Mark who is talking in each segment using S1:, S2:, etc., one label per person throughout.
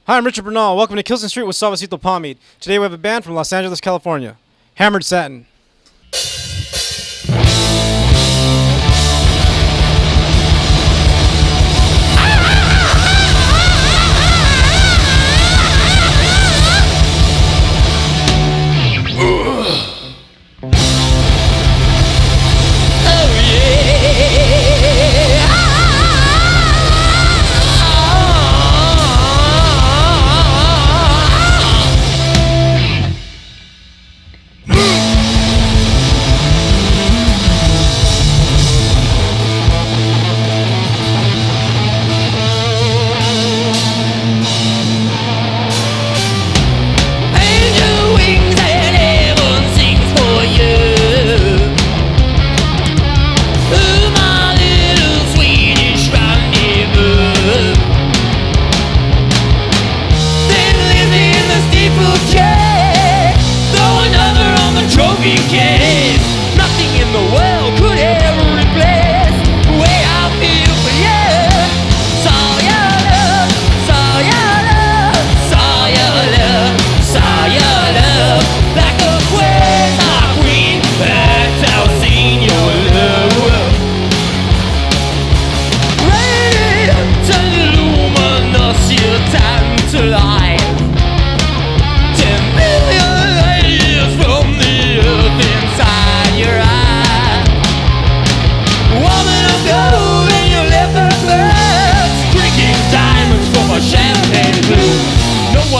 S1: Hi, I'm Richard Bernal. Welcome to Kilson Street with Suavecito Pomade. Today we have a band from Los Angeles, California, Hammered Satin.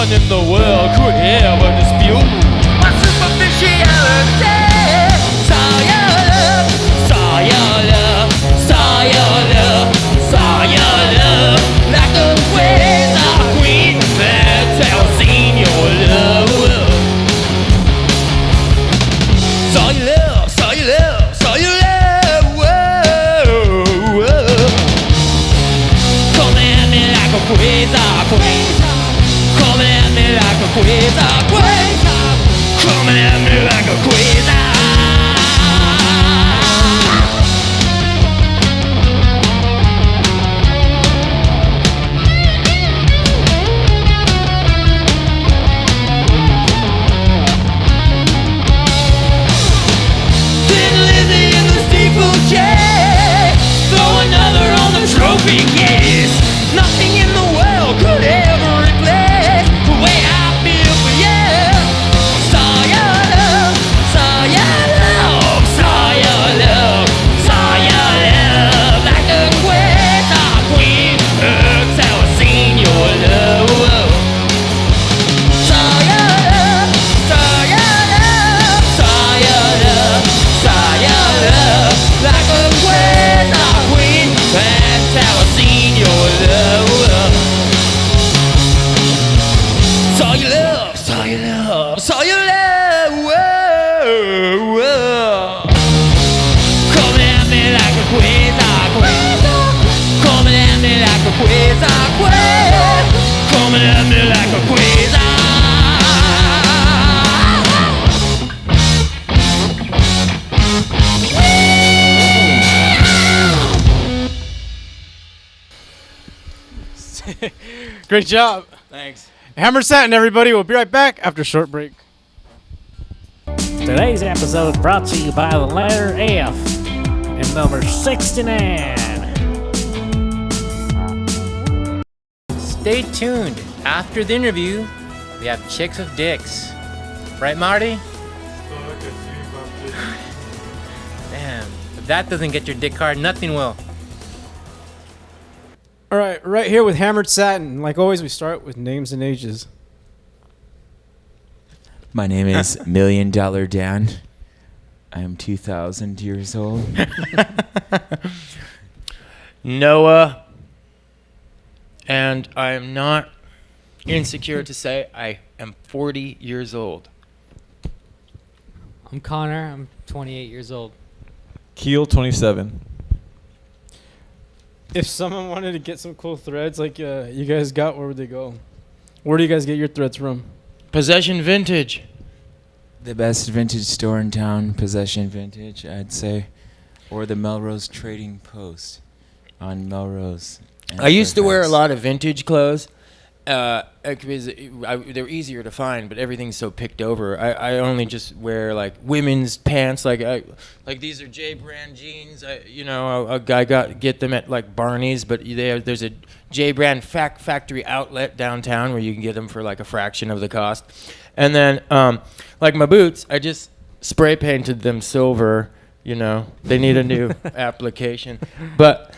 S2: In the world could ever dispute my superficiality. Saw your love, saw your love, saw your love, saw your love, like a waves of queen that have seen your love. Saw your love, saw your love, saw your love. Whoa, whoa. Coming at me like a quasar. Coming at me like a quasar, coming at me like a quasar. Thin Lizzy in the steeplechase, throw another on the trophy case. Nothing in the world could ever replace the way I feel for you. Saw your love, saw your love, saw your love, saw your love, like a quasar queen. That's how I seen your love. Saw your love, saw your love, saw your love, saw your love, like a quasar queen. That's how I seen your love. Saw your love, saw your love, saw your love. Whoa, whoa. Coming at me like a quasar, coming at me like a quasar, coming at me like a quasar.
S1: Great job.
S2: Thanks.
S1: Hammered Satin, everybody. We'll be right back after a short break.
S3: Today's episode brought to you by the letter F and number 69.
S4: Stay tuned. After the interview, we have chicks with dicks. Right, Marty? Damn. If that doesn't get your dick hard, nothing will.
S1: All right here with Hammered Satin. Like always, we start with names and ages.
S5: My name is $1 Million Dan. I am 2,000 years old.
S2: Noah, and I am not insecure to say I am 40 years old.
S6: I'm Connor. I'm 28 years old.
S7: Keel 27.
S1: If someone wanted to get some cool threads like you guys got, where would they go? Where do you guys get your threads from?
S2: Possession Vintage.
S5: The best vintage store in town, Possession Vintage, I'd say. Or the Melrose Trading Post on Melrose.
S2: I used to wear a lot of vintage clothes,
S4: Because they're easier to find, but everything's so picked over. I only just wear like women's pants, like these are J brand jeans. I get them at like Barney's, but there's a J brand factory outlet downtown where you can get them for like a fraction of the cost. And then like my boots, I just spray painted them silver. They need a new application, but.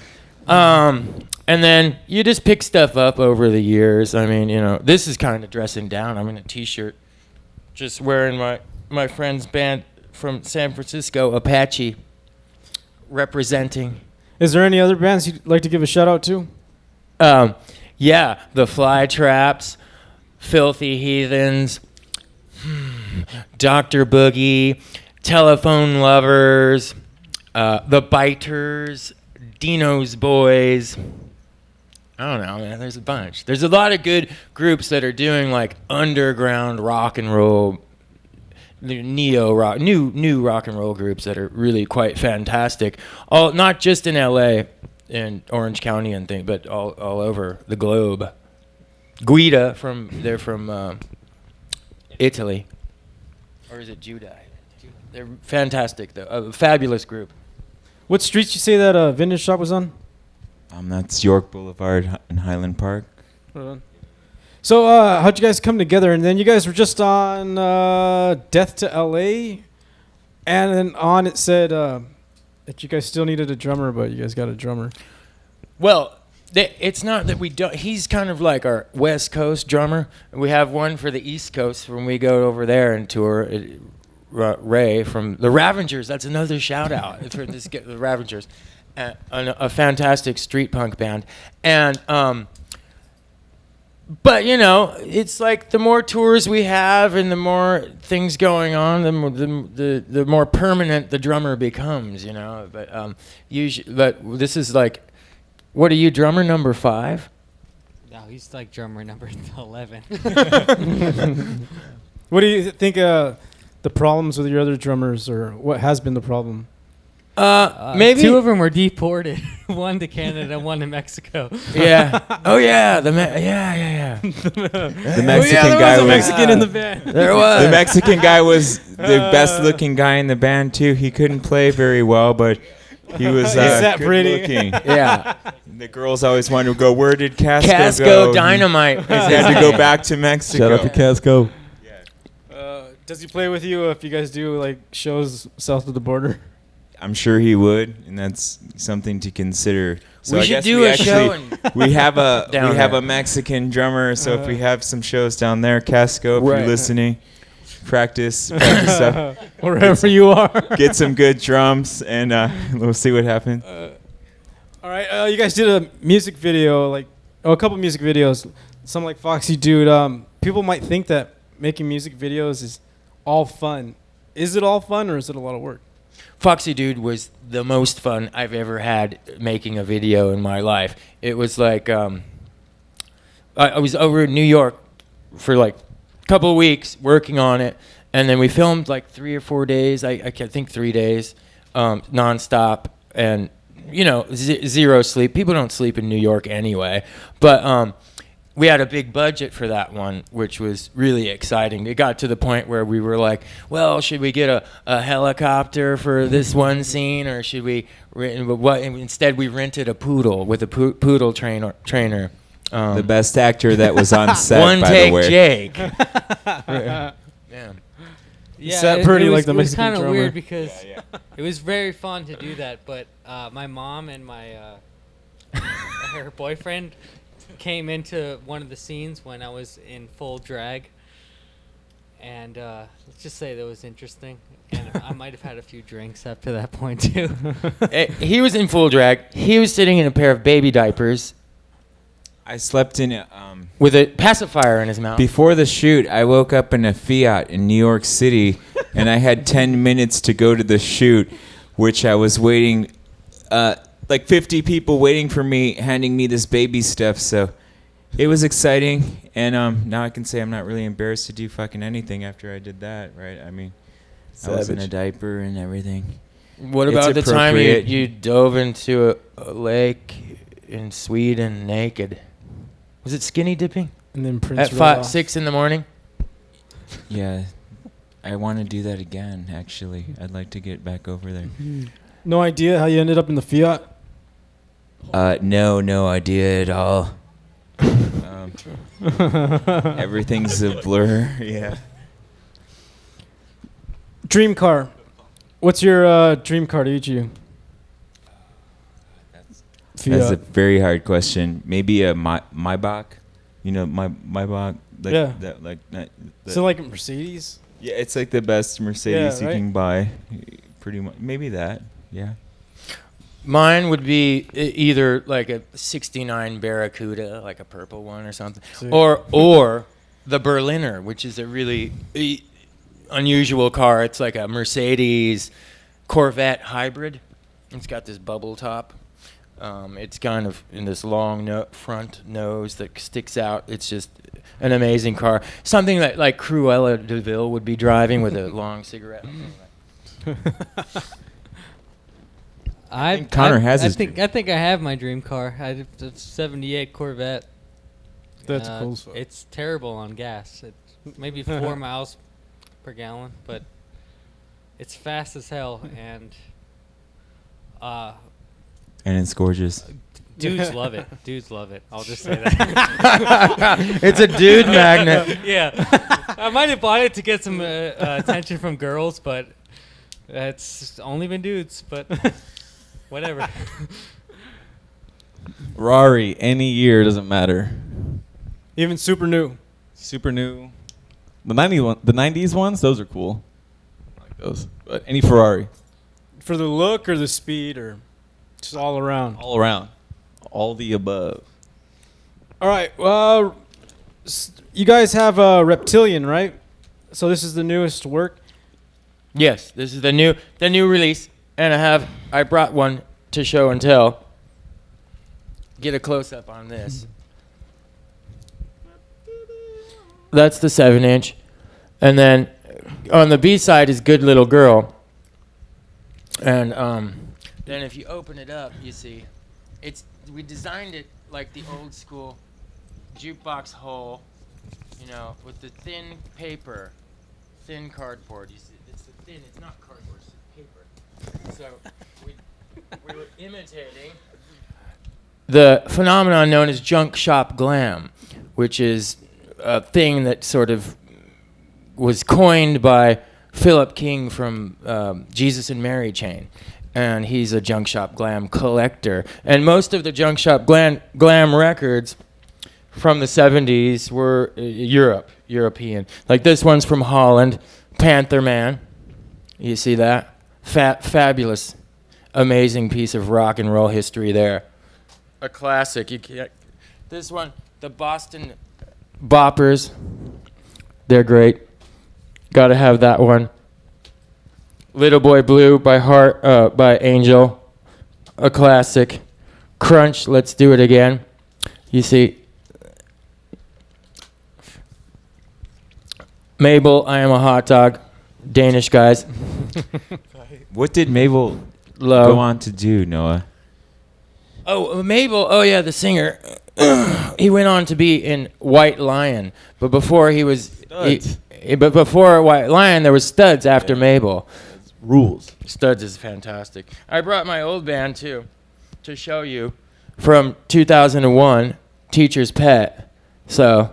S4: And then you just pick stuff up over the years. I mean, this is kind of dressing down. I'm in a t-shirt, just wearing my friend's band from San Francisco, Apache, representing.
S1: Is there any other bands you'd like to give a shout out to?
S4: Yeah, the Fly Traps, Filthy Heathens, Dr. Boogie, Telephone Lovers, The Biters, Dino's Boys. I don't know, man. There's a bunch. There's a lot of good groups that are doing like underground rock and roll, neo rock, new rock and roll groups that are really quite fantastic. All not just in LA and Orange County and things, but all over the globe. Guida they're from Italy, or is it Judah? They're fantastic though. A fabulous group.
S1: What streets you say that vintage shop was on?
S5: That's York Boulevard in Highland Park.
S1: So how'd you guys come together? And then you guys were just on Death to L.A. And then on it said that you guys still needed a drummer, but you guys got a drummer.
S4: Well, it's not that we don't. He's kind of like our West Coast drummer. We have one for the East Coast when we go over there and tour. Ray from the Ravengers. That's another shout out for the Ravengers. A fantastic street punk band, and but it's like the more tours we have and the more things going on, the more permanent the drummer becomes, But usually, but this is like, what are you, drummer number 5?
S6: No, he's like drummer number 11.
S1: What do you think? The problems with your other drummers, or what has been the problem?
S4: Maybe
S6: 2 of them were deported. One to Canada, one to Mexico.
S4: Yeah. Oh yeah. The
S5: Mexican guy
S1: was a
S5: was
S1: Mexican in the band.
S4: There was.
S5: the Mexican guy was the best looking guy in the band too. He couldn't play very well, but he was
S1: that
S5: good
S1: pretty?
S5: looking.
S4: Yeah.
S5: The girls always wanted to go. Where did Casco
S4: Casco
S5: go?
S4: Dynamite.
S5: He had to go back to Mexico.
S7: Shout out to Casco.
S1: Does he play with you if you guys do like shows south of the border?
S5: I'm sure he would, and that's something to consider. So
S4: We
S5: I
S4: should
S5: guess
S4: do
S5: we
S4: a show
S5: actually we have a
S4: down
S5: we have
S4: there.
S5: a Mexican drummer. So if we have some shows down there, Casco, if
S4: Right.
S5: you're listening, practice stuff.
S1: Wherever you are.
S5: Get some good drums, and we'll see what happens.
S1: All right, you guys did a music video, a couple music videos. Some like Foxy Dude. People might think that making music videos is all fun. Is it all fun, or is it a lot of work?
S4: Foxy Dude was the most fun I've ever had making a video in my life. It was like I was over in New York for like a couple of weeks working on it, and then we filmed like 3 or 4 days. I think 3 days, nonstop, and zero sleep. People don't sleep in New York anyway, but we had a big budget for that one, which was really exciting. It got to the point where we were like, well, should we get a helicopter for this one scene, or should we instead we rented a poodle with a poodle trainer.
S5: The best actor that was on set,
S4: One
S5: by
S4: take
S5: the way.
S4: Jake. Yeah.
S6: Yeah,
S1: sat pretty
S6: it
S1: like
S6: was,
S1: the
S6: it was
S1: Mexican
S6: kind of
S1: drummer.
S6: weird because it was very fun to do that, but my mom and my her boyfriend came into one of the scenes when I was in full drag, and let's just say that was interesting, and I might have had a few drinks up to that point too.
S4: He was in full drag. He was sitting in a pair of baby diapers
S5: I slept in
S4: with a pacifier in his mouth.
S5: before the shoot. I woke up in a Fiat in New York City, and I had 10 minutes to go to the shoot, which I was waiting. Like 50 people waiting for me, handing me this baby stuff. So it was exciting, and now I can say I'm not really embarrassed to do fucking anything after I did that, right? I mean, I was in a diaper and everything.
S4: What
S5: It's
S4: about the time
S5: appropriate.
S4: you dove into a lake in Sweden naked? Was it skinny dipping?
S1: And then Prince
S4: At
S1: rode
S4: 5,
S1: off.
S4: 6 in the morning.
S5: Yeah, I want to do that again. Actually, I'd like to get back over there.
S1: No idea how you ended up in the Fiat?
S5: No idea at all. Everything's a blur. Yeah.
S1: Dream car. What's your dream car to each of you?
S5: That's a very hard question. Maybe a Maybach. You know, Maybach. Like
S1: Yeah.
S5: That, like that,
S1: So like a Mercedes?
S5: yeah, it's like the best Mercedes
S1: Yeah,
S5: you can buy. Pretty much. Maybe that. Yeah.
S4: Mine would be either like a '69 Barracuda, like a purple one or something,
S1: Sick.
S4: or the Berliner, which is a really unusual car. It's like a Mercedes Corvette hybrid. It's got this bubble top. It's kind of in this long front nose that sticks out. It's just an amazing car. Something that like Cruella de Vil would be driving with a long cigarette.
S5: Connor has
S6: I
S5: his
S6: think I have my dream car. It's a '78 Corvette.
S1: That's cool. as fuck.
S6: It's terrible on gas. It's maybe 4 miles per gallon, but it's fast as hell, and
S5: And it's gorgeous.
S6: dudes love it. Dudes love it. I'll just say that.
S4: It's a dude magnet.
S6: Yeah, I might have bought it to get some attention from girls, but it's only been dudes. But whatever.
S7: Rari, any year, doesn't matter.
S1: Even super new.
S7: Super new. The 90s ones, those are cool. I like those. But any Ferrari,
S1: For the look or the speed or just all around?
S7: all around. All the above.
S1: All right. Well, you guys have Reptilian, right? So this is the newest work.
S4: Yes, this is the new release, and I brought one to show and tell. Get a close up on this. That's the 7-inch, and then on the B side is Good Little Girl, and then if you open it up, you see, we designed it like the old school jukebox hole, you know, with the thin paper, thin cardboard. You see, it's not cardboard, it's paper. So we were imitating the phenomenon known as junk shop glam, which is a thing that sort of was coined by Philip King from Jesus and Mary chain. And he's a junk shop glam collector. And most of the junk shop glam records from the 70s were European. Like this one's from Holland, Panther Man. You see that? Fabulous, amazing piece of rock and roll history there. A classic. This one, the Boston Boppers. They're great. Got to have that one. Little Boy Blue by Angel. A classic. Crunch, Let's Do It Again. You see. Mabel, I Am a Hot Dog. Danish guys.
S5: What did Mabel
S4: Low.
S5: go on to do, Noah?
S4: Oh, Mabel. Oh, yeah, the singer. He went on to be in White Lion, but before he was, but before White Lion, there was Studs after Mabel.
S7: Rules.
S4: Studs is fantastic. I brought my old band too, to show you, from 2001, Teacher's Pet. So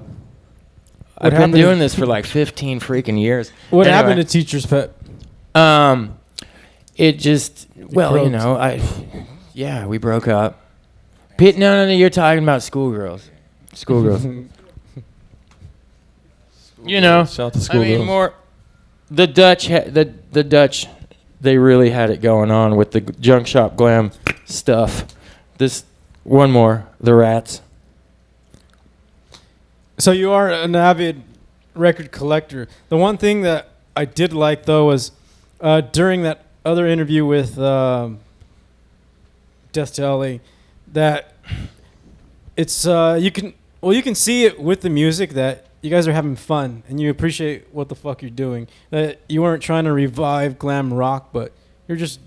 S4: I've been
S1: happened
S4: doing
S1: to-
S4: this for like 15 freaking years.
S1: What
S4: Anyway,
S1: happened to Teacher's Pet?
S4: It just, well, you
S1: broke.
S4: know, we broke up. Pete, no, you're talking about schoolgirls. Schoolgirls. You know,
S7: Shout out to
S4: I
S7: schoolgirls.
S4: mean, more the Dutch, the Dutch, they really had it going on with the junk shop glam stuff. This one more, the Rats.
S1: So you are an avid record collector. The one thing that I did like though was during that other interview with Death to LA, that it's you can see it with the music that you guys are having fun and you appreciate what the fuck you're doing. That you weren't trying to revive glam rock, but you're just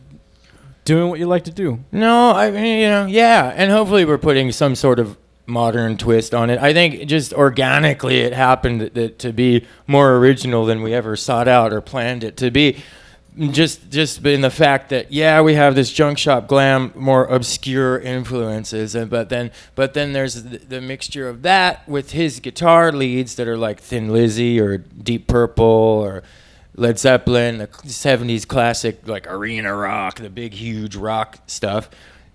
S1: doing what you like to do.
S4: No, I mean, you know, yeah, and hopefully we're putting some sort of modern twist on it. I think just organically it happened to be more original than we ever sought out or planned it to be. Just in the fact that we have this junk shop glam, more obscure influences, but then there's the mixture of that with his guitar leads that are like Thin Lizzy or Deep Purple or Led Zeppelin, the 70s classic like arena rock, the big huge rock stuff.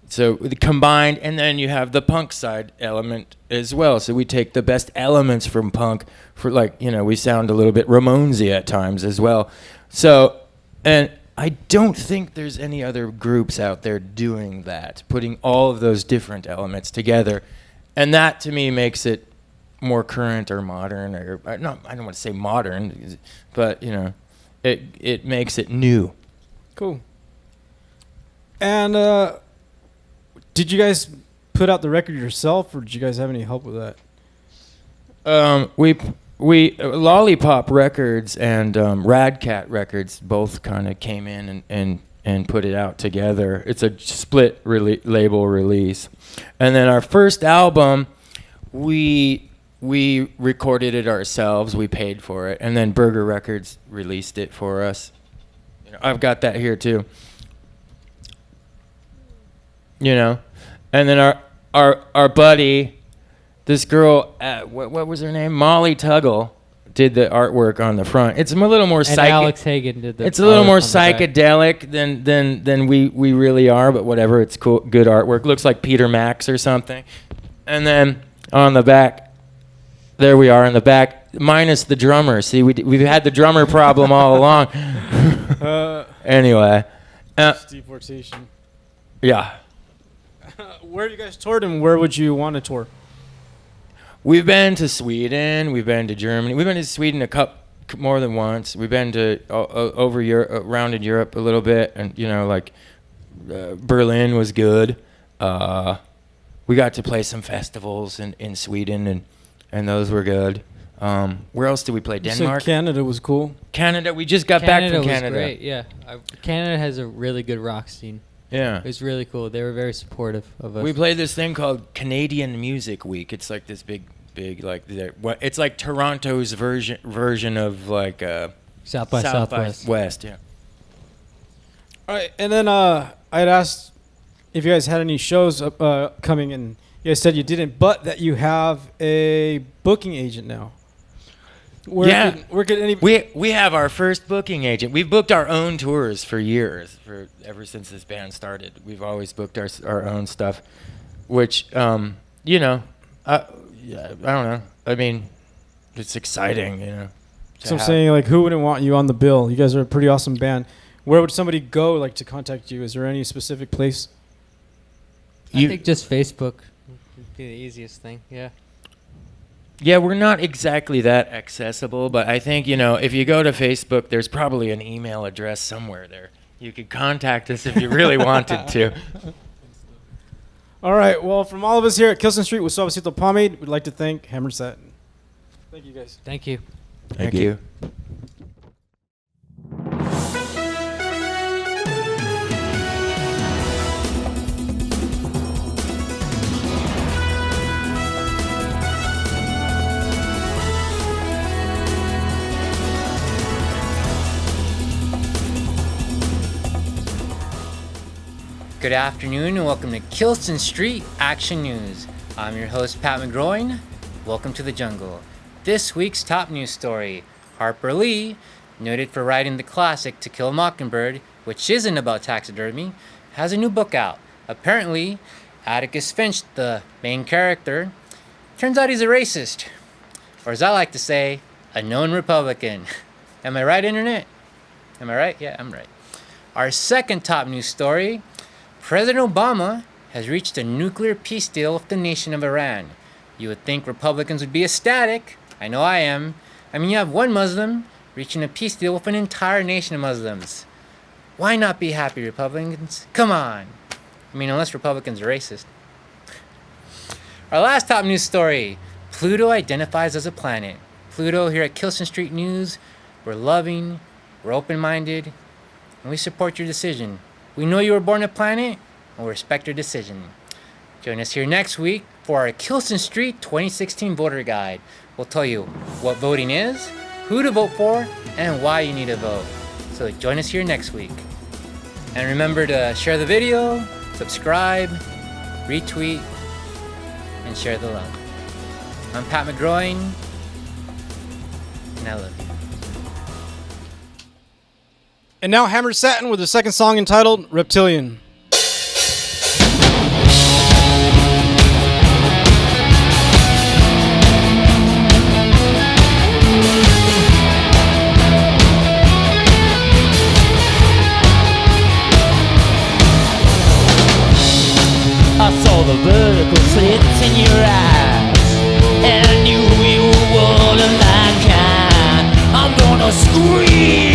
S4: So combined, and then you have the punk side element as well. So we take the best elements from punk for we sound a little bit Ramonesy at times as well. So. And I don't think there's any other groups out there doing that, putting all of those different elements together. And that, to me, makes it more current or modern. Or not, I don't want to say modern, but, it makes it new.
S1: Cool. And did you guys put out the record yourself, or did you guys have any help with that?
S4: We Lolipop Records and Rad Cat Records both kind of came in and put it out together. It's a split label release. And then our first album, we recorded it ourselves. We paid for it. And then Burger Records released it for us. I've got that here too. And then our buddy... This girl, what was her name? Molly Tuggle did the artwork on the front. It's a little more
S6: and Alex Hagen did the.
S4: It's a little more psychedelic than we really are, but whatever. It's cool, good artwork. Looks like Peter Max or something. And then on the back, there we are in the back, minus the drummer. See, we've had the drummer problem all along. Anyway,
S1: Deportation.
S4: Yeah.
S1: Where have you guys toured, and where would you want to tour?
S4: We've been to Sweden. We've been to Germany. We've been to Sweden more than once. We've been to over Europe, around in Europe a little bit, and Berlin was good. We got to play some festivals in Sweden, and those were good. Where else did we play? Denmark.
S1: Canada was cool.
S4: Canada. We just got back from Canada.
S6: Was great. Yeah, Canada has a really good rock scene.
S4: Yeah.
S6: It was really cool. They were very supportive of us.
S4: We played this thing called Canadian Music Week. It's like this big it's like Toronto's version of like
S6: South by Southwest.
S4: Yeah.
S1: All right, and then I'd asked if you guys had any shows coming, and you guys said you didn't, but that you have a booking agent now. We have our first booking agent. We've booked our own tours for years, ever since this band started. We've always booked our own stuff, which I don't know. I mean, it's exciting, So I'm saying, who wouldn't want you on the bill? You guys are a pretty awesome band. Where would somebody go, to contact you? Is there any specific place?
S6: I think just Facebook would be the easiest thing. Yeah.
S4: Yeah, we're not exactly that accessible, but I think, if you go to Facebook, there's probably an email address somewhere there. You could contact us if you really wanted to.
S1: All right. Well, from all of us here at Kilson Street with Suavecito Pomade, we'd like to thank Hammered Satin. Thank you, guys.
S6: Thank you.
S4: Thank you.
S8: Good afternoon and welcome to Kilson Street Action News. I'm your host, Pat McGroin. Welcome to the jungle. This week's top news story. Harper Lee, noted for writing the classic To Kill a Mockingbird, which isn't about taxidermy, has a new book out. Apparently, Atticus Finch, the main character, turns out he's a racist. Or as I like to say, a known Republican. Am I right, Internet? Am I right? Yeah, I'm right. Our second top news story. President Obama has reached a nuclear peace deal with the nation of Iran. You would think Republicans would be ecstatic. I know I am. I mean, you have one Muslim reaching a peace deal with an entire nation of Muslims. Why not be happy, Republicans? Come on. I mean, unless Republicans are racist. Our last top news story. Pluto identifies as a planet. Pluto here at Kilson Street News. We're loving, we're open-minded, and we support your decision. We know you were born a planet, and we respect your decision. Join us here next week for our Kilson Street 2016 voter guide. We'll tell you what voting is, who to vote for, and why you need to vote. So join us here next week. And remember to share the video, subscribe, retweet, and share the love. I'm Pat McGroin, and I love you.
S1: And now Hammered Satin with the second song entitled Reptilian.
S2: I saw the vertical slits in your eyes, and I knew you were one of my kind. I'm gonna scream